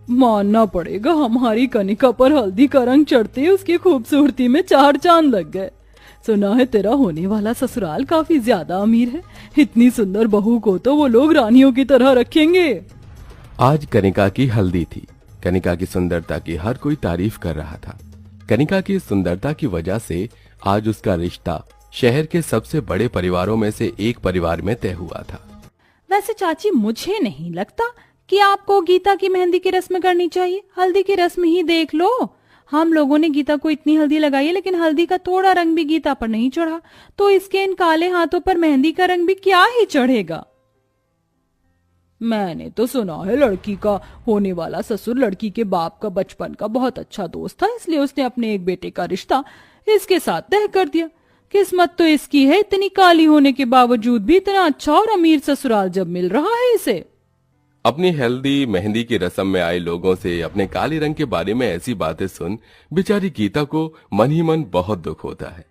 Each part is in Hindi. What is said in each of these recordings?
मानना पड़ेगा, हमारी कनिका पर हल्दी का रंग चढ़ते ही उसकी खूबसूरती में चार चांद लग गए। सुना है तेरा होने वाला ससुराल काफी ज्यादा अमीर है। इतनी सुंदर बहू को तो वो लोग रानियों की तरह रखेंगे। आज कनिका की हल्दी थी। कनिका की सुंदरता की हर कोई तारीफ कर रहा था। कनिका की सुंदरता की वजह से आज उसका रिश्ता शहर के सबसे बड़े परिवारों में से एक परिवार में तय हुआ था। वैसे चाची, मुझे नहीं लगता कि आपको गीता की मेहंदी की रस्म करनी चाहिए। हल्दी की रस्म ही देख लो। हम लोगों ने गीता को इतनी हल्दी लगाई है, लेकिन हल्दी का थोड़ा रंग भी गीता पर नहीं चढ़ा, तो इसके इन काले हाथों पर मेहंदी का रंग भी क्या ही चढ़ेगा। मैंने तो सुना है लड़की का होने वाला ससुर लड़की के बाप का बचपन का बहुत अच्छा दोस्त था, इसलिए उसने अपने एक बेटे का रिश्ता इसके साथ तय कर दिया। किस्मत तो इसकी है, इतनी काली होने के बावजूद भी इतना अच्छा और अमीर ससुराल जब मिल रहा है इसे। अपनी हल्दी मेहंदी की रस्म में आए लोगों से अपने काले रंग के बारे में ऐसी बातें सुन बेचारी गीता को मन ही मन बहुत दुख होता है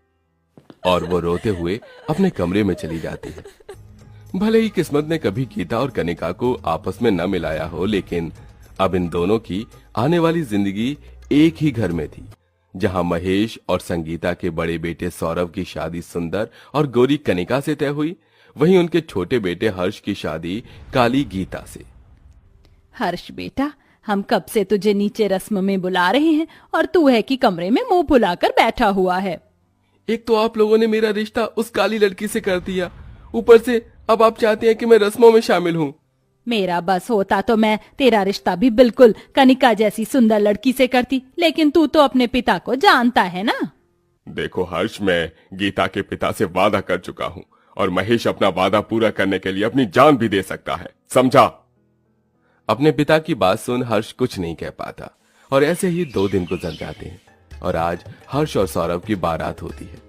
और वो रोते हुए अपने कमरे में चली जाती है। भले ही किस्मत ने कभी गीता और कनिका को आपस में न मिलाया हो, लेकिन अब इन दोनों की आने वाली जिंदगी एक ही घर में थी, जहां महेश और संगीता के बड़े बेटे सौरभ की शादी सुंदर और गोरी कनिका से तय हुई, वहीं उनके छोटे बेटे हर्ष की शादी काली गीता से। हर्ष बेटा, हम कब से तुझे नीचे रस्म में बुला रहे हैं और तू है कि कमरे में मुंह फुलाकर बैठा हुआ है। एक तो आप लोगों ने मेरा रिश्ता उस काली लड़की से कर दिया, ऊपर से अब आप चाहते हैं कि मैं रस्मों में शामिल हूँ। मेरा बस होता तो मैं तेरा रिश्ता भी बिल्कुल कनिका जैसी सुंदर लड़की से करती, लेकिन तू तो अपने पिता को जानता है ना। देखो हर्ष, मैं गीता के पिता से वादा कर चुका हूँ और महेश अपना वादा पूरा करने के लिए अपनी जान भी दे सकता है, समझा? अपने पिता की बात सुन हर्ष कुछ नहीं कह पाता और ऐसे ही 2 दिन गुजर जाते हैं और आज हर्ष और सौरभ की बारात होती है,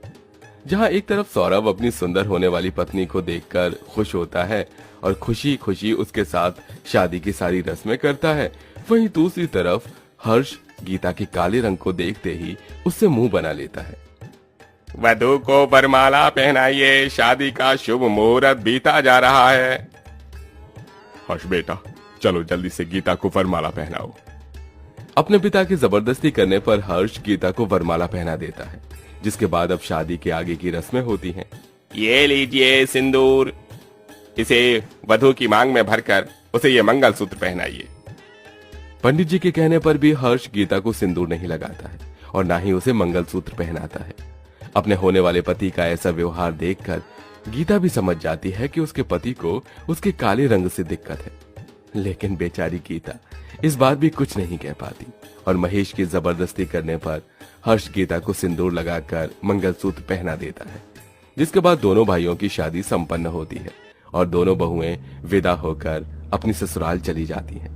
जहां एक तरफ सौरभ अपनी सुंदर होने वाली पत्नी को देखकर खुश होता है और खुशी खुशी उसके साथ शादी की सारी रस्में करता है, वहीं दूसरी तरफ हर्ष गीता के काले रंग को देखते ही उससे मुंह बना लेता है। वधू को वरमाला पहनाइए, शादी का शुभ मुहूर्त बीता जा रहा है। हर्ष बेटा, चलो जल्दी से गीता को वरमाला पहनाओ। अपने पिता की जबरदस्ती करने पर हर्ष गीता को वरमाला पहना देता है, जिसके बाद अब शादी के आगे की रस्में होती हैं। ये लीजिए सिंदूर, इसे वधू की मांग में भरकर उसे ये मंगलसूत्र पहनाइए। पंडित जी के कहने पर भी हर्ष गीता को सिंदूर नहीं लगाता है और ना ही उसे मंगलसूत्र पहनाता है। अपने होने वाले पति का ऐसा व्यवहार देखकर गीता भी समझ जाती है कि उसके पति को उसके काले रंग से दिक्कत है, लेकिन बेचारी गीता इस बार भी कुछ नहीं कह पाती और महेश की जबरदस्ती करने पर हर्ष गीता को सिंदूर लगाकर मंगलसूत्र पहना देता है, जिसके बाद दोनों भाइयों की शादी संपन्न होती है और दोनों बहुएं विदा होकर अपनी ससुराल चली जाती हैं,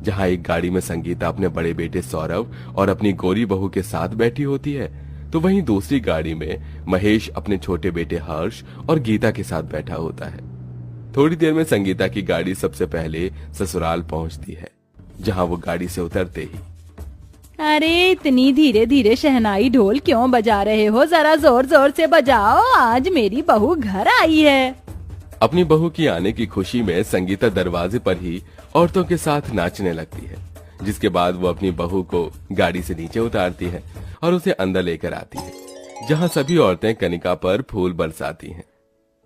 जहां एक गाड़ी में संगीता अपने बड़े बेटे सौरभ और अपनी गोरी बहू के साथ बैठी होती है, तो वहीं दूसरी गाड़ी में महेश अपने छोटे बेटे हर्ष और गीता के साथ बैठा होता है। थोड़ी देर में संगीता की गाड़ी सबसे पहले ससुराल पहुंचती है, जहां वो गाड़ी से उतरते ही, अरे इतनी धीरे धीरे शहनाई ढोल क्यों बजा रहे हो, जरा जोर जोर से बजाओ, आज मेरी बहू घर आई है। अपनी बहू की आने की खुशी में संगीता दरवाजे पर ही औरतों के साथ नाचने लगती है, जिसके बाद वो अपनी बहू को गाड़ी से नीचे उतारती है और उसे अंदर लेकर आती है, जहां सभी औरतें कनिका पर फूल बरसाती हैं।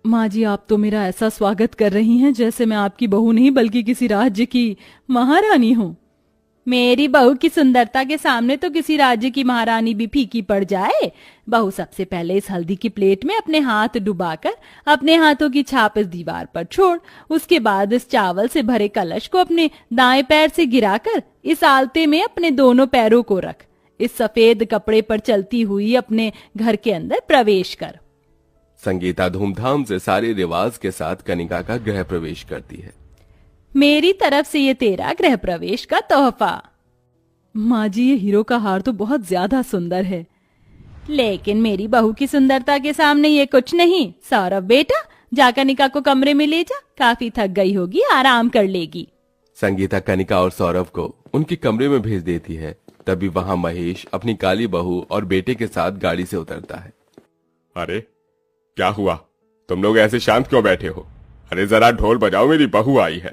माँ जी, आप तो मेरा ऐसा स्वागत कर रही हैं जैसे मैं आपकी बहू नहीं बल्कि किसी राज्य की महारानी हूँ। मेरी बहू की सुंदरता के सामने तो किसी राज्य की महारानी भी फीकी पड़ जाए। बहू सबसे पहले इस हल्दी की प्लेट में अपने हाथ डुबाकर अपने हाथों की छाप इस दीवार पर छोड़, उसके बाद इस चावल से भरे कलश को अपने दाएं पैर से गिराकर इस आलते में अपने दोनों पैरों को रख, इस सफेद कपड़े पर चलती हुई अपने घर के अंदर प्रवेश कर। संगीता धूमधाम से सारे रिवाज के साथ कनिका का गृह प्रवेश करती है। मेरी तरफ से ये तेरा गृह प्रवेश का तोहफा। माँ जी, ये हीरो का हार तो बहुत ज्यादा सुंदर है, लेकिन मेरी बहू की सुंदरता के सामने ये कुछ नहीं। सौरभ बेटा, जा कनिका को कमरे में ले जा, काफी थक गई होगी, आराम कर लेगी। संगीता कनिका और सौरभ को उनके कमरे में भेज देती है। तभी वहां महेश अपनी काली बहू और बेटे के साथ गाड़ी से उतरता है। अरे क्या हुआ, तुम लोग ऐसे शांत क्यों बैठे हो? अरे जरा ढोल बजाओ, मेरी बहू आई है।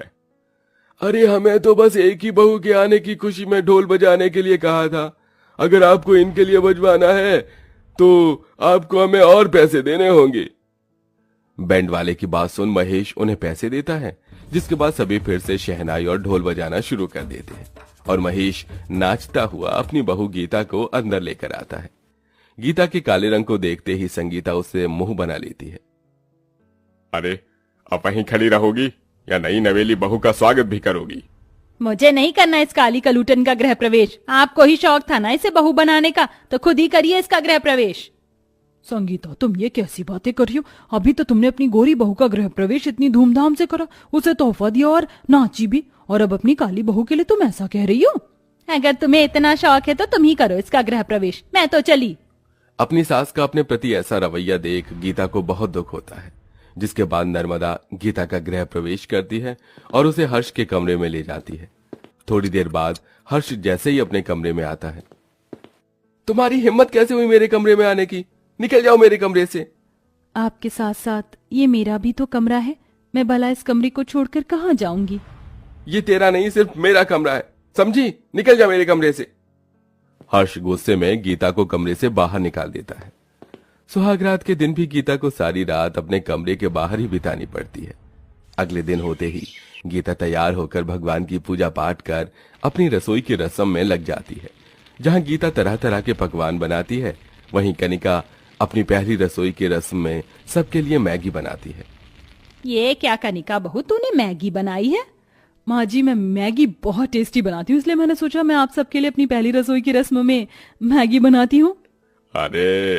अरे हमें तो बस एक ही बहू के आने की खुशी में ढोल बजाने के लिए कहा था। अगर आपको इनके लिए बजवाना है तो आपको हमें और पैसे देने होंगे। बैंड वाले की बात सुन महेश उन्हें पैसे देता है, जिसके बाद सभी फिर से शहनाई और ढोल बजाना शुरू कर देते हैं और महेश नाचता हुआ अपनी बहू गीता को अंदर लेकर आता है। गीता के काले रंग को देखते ही संगीता उससे मुंह बना लेती है। अरे अब वहीं खड़ी रहोगी या नई नवेली बहू का स्वागत भी करोगी? मुझे नहीं करना इस काली कलूटन का गृह प्रवेश। आपको ही शौक था ना इसे बहू बनाने का, तो खुद ही करिए इसका गृह प्रवेश। संगीता, तुम ये कैसी बातें कर रही हो? अभी तो तुमने अपनी गोरी बहू का गृह प्रवेश इतनी धूमधाम से करा, उसे तोहफा दिया और नाची भी, और अब अपनी काली बहू के लिए तुम ऐसा कह रही हो? अगर तुम्हें इतना शौक है तो तुम ही करो इसका गृह प्रवेश, मैं तो चली। अपनी सास का अपने प्रति ऐसा रवैया देख गीता को बहुत दुख होता है, जिसके बाद नर्मदा गीता का गृह प्रवेश करती है और उसे हर्ष के कमरे में ले जाती है। थोड़ी देर बाद हर्ष जैसे ही अपने कमरे में आता है, तुम्हारी हिम्मत कैसे हुई मेरे कमरे में आने की? निकल जाओ मेरे कमरे से। आपके साथ साथ ये मेरा भी तो कमरा है, मैं भला इस कमरे को छोड़कर कहाँ जाऊंगी? ये तेरा नहीं, सिर्फ मेरा कमरा है, समझी? निकल जा मेरे कमरे से। हर्ष गुस्से में गीता को कमरे से बाहर निकाल देता है। सुहागरात के दिन भी गीता को सारी रात अपने कमरे के बाहर ही बितानी पड़ती है। अगले दिन होते ही गीता तैयार होकर भगवान की पूजा पाठ कर अपनी रसोई की रस्म में लग जाती है। जहां गीता तरह तरह के पकवान बनाती है, वहीं कनिका अपनी पहली रसोई की रस्म में सबके लिए मैगी बनाती है। ये क्या कनिका बहू, तूने मैगी बनाई है? माँ जी, मैं मैगी बहुत टेस्टी बनाती हूँ, इसलिए मैंने सोचा मैं आप सबके लिए अपनी पहली रसोई की रस्म में मैगी बनाती हूँ। अरे